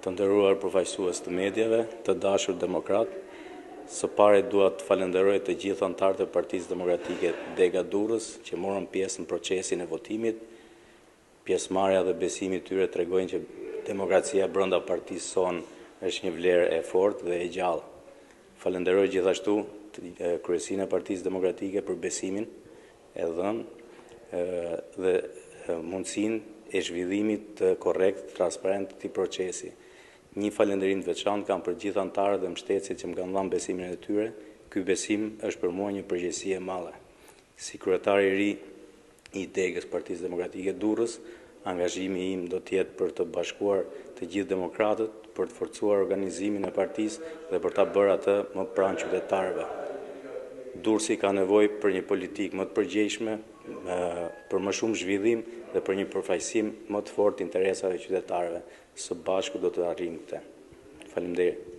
të nderuar përfaqësues të mediave, të dashur demokrat, së pari dua të falenderoj të gjithë anëtarët e Partisë Demokratike Dega Durrës që morën pjesë në procesin e votimit. Pjesëmarrja dhe besimi i tyre tregojnë që demokracia brenda partisë son është një vlerë e fortë dhe e gjallë. Falenderoj gjithashtu kryesinë e Partisë Demokratike për besimin e dhënë dhe mundësinë e zhvillimit të korrekt, transparent të këtij procesi. Një falënderim të veçantë kam për gjithë anëtarët dhe mbështetësit që më kanë dhënë besimin e tyre. Ky besim është për mua një përgjegjësi e madhe. Si kryetar i ri i Degës Partisë Demokratike Durrës, angazhimi im do të jetë për të bashkuar të gjithë demokratët, për të forcuar organizimin e partisë dhe për ta bërë atë më pranë qytetarëve. Durrësi ka nevojë për një politikë më të përgjegjshme, për më shumë zhvillim dhe për një përfaqësim më të fortë të interesave të qytetarëve. Së bashku do të arrijmë këtë. Faleminderit.